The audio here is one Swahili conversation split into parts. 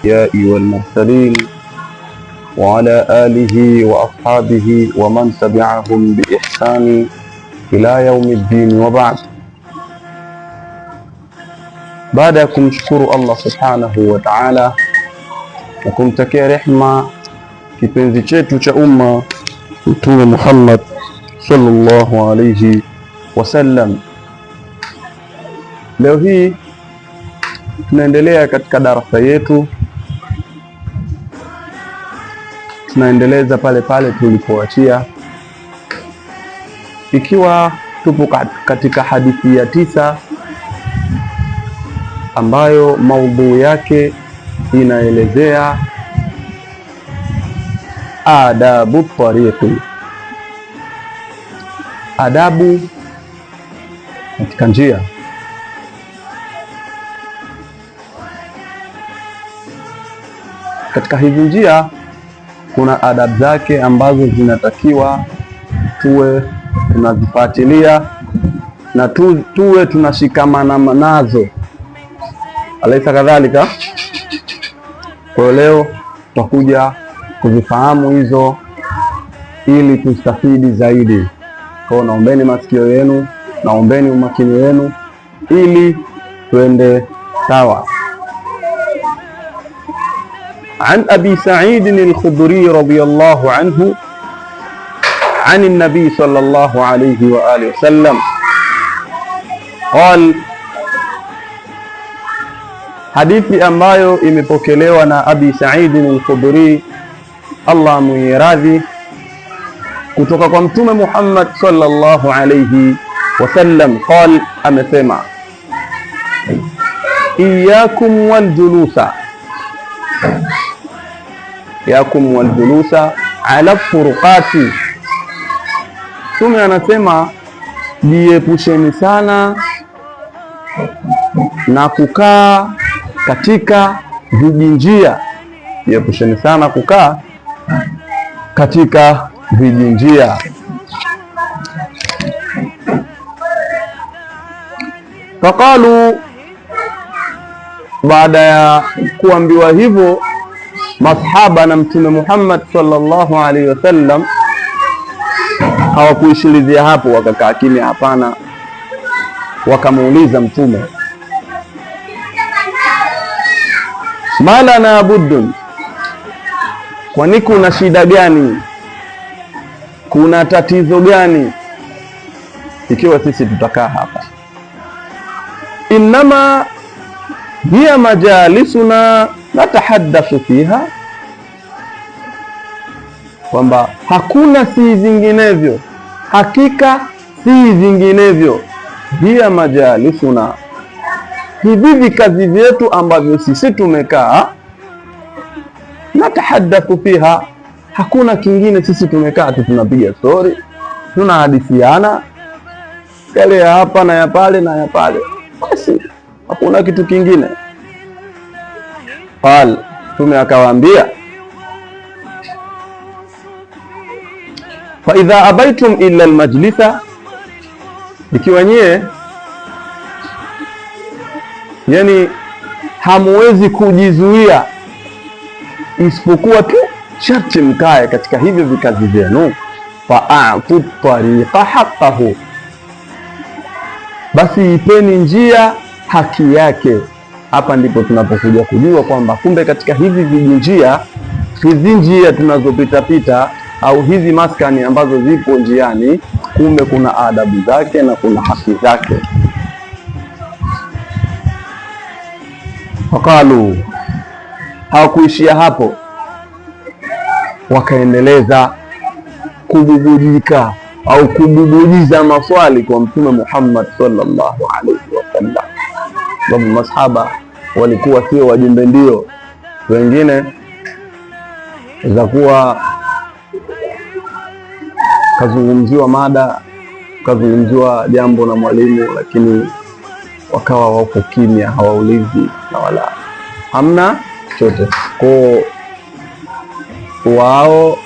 الأنبياء والمرسلين وعلى آله وأصحابه ومن تبعهم بإحسان إلى يوم الدين وبعد. Baada ya kumshukuru Allah subhanahu wa ta'ala na kumtakia rehma kipenzi chetu cha umma Mtume Muhammad sallallahu alayhi wasallam, leo hii tunaendelea katika darasa yetu, tunaendeleza pale pale tulipoachia, ikiwa tupo katika hadithi ya 9 ambayo maudhui yake inaelezea adabu tariqi, adabu katika njia. Katika hizi njia kuna adabu zake ambazo zinatakiwa tuwe tunazifuatilia na tuwe tunashikamana nazo, alaisa kadhalika. Kwa leo tutakuja kuzifahamu hizo ili tustafidi zaidi. Kwa naombeni masikio yenu, naombeni umakini wenu ili tuende sawa. An Abi Sa'id al-Khudri radiyallahu anhu an an-nabi sallallahu alayhi wa alihi wasallam qala, hadithi ambayo imepokelewa na Abi Sa'id al-Khudri, Allah muiradhi, kutoka kwa Mtume Muhammad sallallahu alayhi wasallam qala, amesema iyyakum wal julusa, iyakum wal julusa ala furuqati. Mtume anasema jiepusheni sana na kukaa katika vijinjia, jiepusheni sana kukaa katika vijinjia. Faqalu, baada ya kuambiwa hivyo masahaba na Mtume Muhammad sallallahu alaihi wasallam hawakuishilizia hapo wakakaa kimya, hapana. Wakamuuliza Mtume, malana buddun, kwani kuna shida gani, kuna tatizo gani ikiwa sisi tutakaa hapa? Innama hiya majalisuna natahaddathu fiha, kwamba hakuna si zinginevyo, hakika si zinginevyo, hiya majalisuna, hivi vikazi vyetu ambavyo sisi tumekaa, natahaddathu fiha, hakuna kingine, sisi tumekaa tu tunapiga story, tunahadithiana yale ya hapa na ya pale na ya pale, basi hakuna kitu kingine. Qal, Mtume akawaambia, fa idha abaitum illa almajlisa, ikiwa nyie yani hamuwezi kujizuia isipokuwa tu sharti mkae katika hivyo vikazi vyenu, fa'atu tariqa haqqahu, basi ipeni njia haki yake. Hapa ndipo tunapokuja kujua kwamba kumbe katika hizi vijinjia, hizi njia tunazopita pita au hizi maskani ambazo zipo njiani, kumbe kuna adabu zake na kuna haki zake. Wakalu, hawakuishia hapo, wakaendeleza kububujika au kububujiza maswali kwa Mtume Muhammad sallallahu alaihi wasallam. Sababu masahaba walikuwa sio wajumbe, ndio wengine za kuwa kazungumziwa mada, kazungumziwa jambo na mwalimu, lakini wakawa wako kimya, hawaulizi na wala hamna chochote. Kwa wao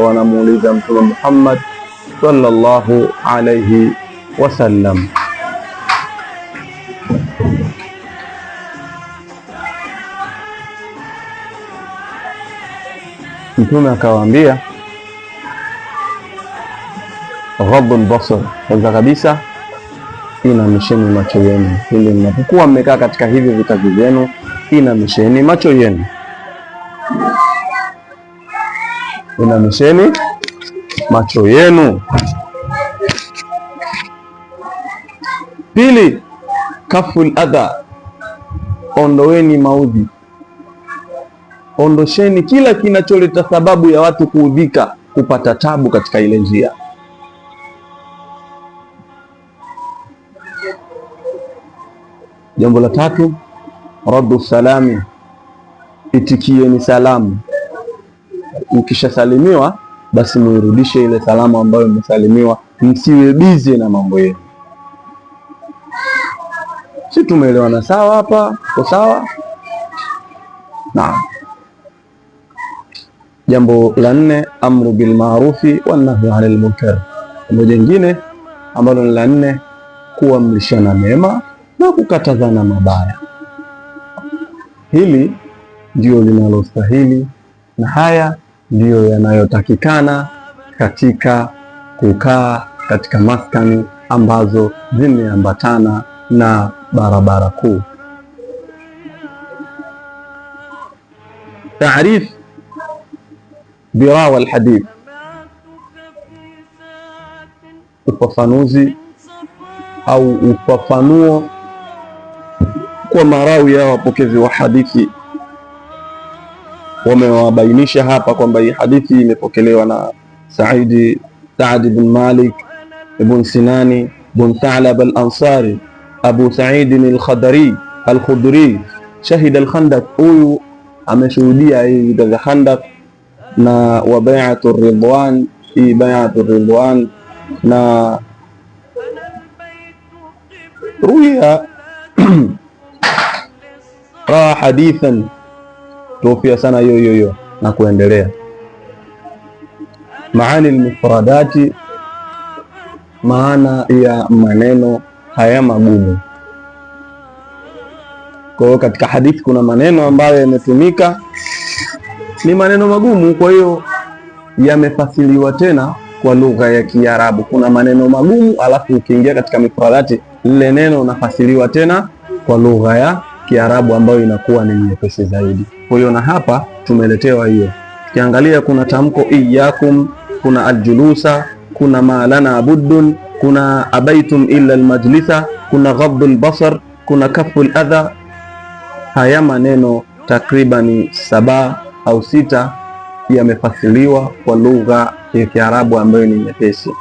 wanamuuliza Mtume Muhammad sallallahu alayhi wasallam. Mtume akawaambia ghadul basar, kwanza kabisa inamisheni macho yenu. Ili mnapokuwa mmekaa katika hivi vitabu vyenu, inamisheni macho yenu, inamisheni macho yenu. Pili, kaful adha, ondoweni maudhi, ondosheni kila kinacholeta sababu ya watu kuudhika, kupata tabu katika ile njia. Jambo la tatu, raddu salami, itikieni salamu. Ukishasalimiwa basi muirudishe ile salamu ambayo mmesalimiwa, msiwe bize na mambo yenu. Si tumeelewana sawa hapa? Kwa sawa? Naam. Jambo la nne, amru bil ma'rufi wan nahyi 'anil munkar. Jambo jingine ambalo ni la nne, kuamrishana mema na kukatazana mabaya. Hili ndio linalostahili na haya ndiyo yanayotakikana katika kukaa katika maskani ambazo zimeambatana na barabara kuu. Taarif birawa alhadith, ufafanuzi au ufafanuo kwa marawi ya wapokezi wa hadithi. Wamewabainisha hapa kwamba hii hadithi imepokelewa na Saad ibn Malik ibn Sinani ibn Thalab al-Ansari, Abu Sa'id al-Khudri shahid al-Khandaq. Huyu ameshuhudia hii vita vya Khandaq na wa bai'atu ridwan, hii bai'atu ridwan. Na ruya ra hadithan tuofia sana hiyo na kuendelea. Maani al-mufradati, maana ya maneno haya magumu. Kwa hiyo katika hadithi kuna maneno ambayo yametumika ni maneno magumu, kwa hiyo yamefasiriwa tena kwa lugha ya Kiarabu. Kuna maneno magumu, alafu ukiingia katika mufradati, lile neno unafasiriwa tena kwa lugha ya Kiarabu ambayo inakuwa ni nyepesi zaidi. Kwa hiyo na hapa tumeletewa hiyo. Ukiangalia kuna tamko iyyakum, kuna aljulusa, kuna ma lana buddun, kuna abaitum illa almajlisa, kuna ghaddul basar, kuna kaful adha. Haya maneno takribani 7 au 6 yamefasiriwa kwa lugha ya Kiarabu ambayo ni nyepesi.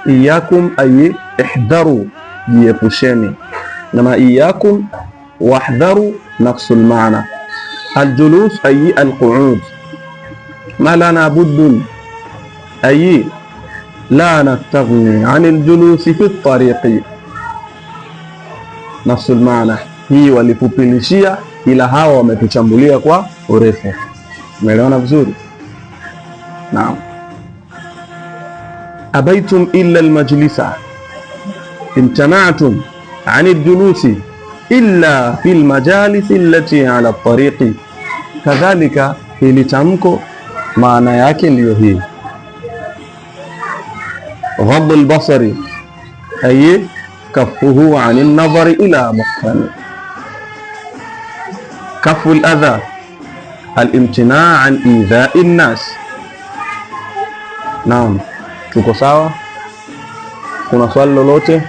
Iyyakum ay ihdharu, jiepusheni. Na iyyakum wahdharu nafsul maana. Aljulus ay alqu'ud, ma lana buddun ay la nastaghni anil julusi fi tariqi, nafsul maana. Hii walifupilishia, ila hawa wametuchambulia kwa urefu. Umeelewana vizuri? Naam. Abaitum illa almajlisa, imtana'tum anil julusi illa fil majalisi allati ala tariqi. Kadhalika hili tamko maana yake ndiyo hii. Ghaddul basari ay kaffuhu anil nadhari ila muhkami. Kaful adha al-imtina' an idha'i an-nas. Naam, tuko sawa? Kuna swali lolote?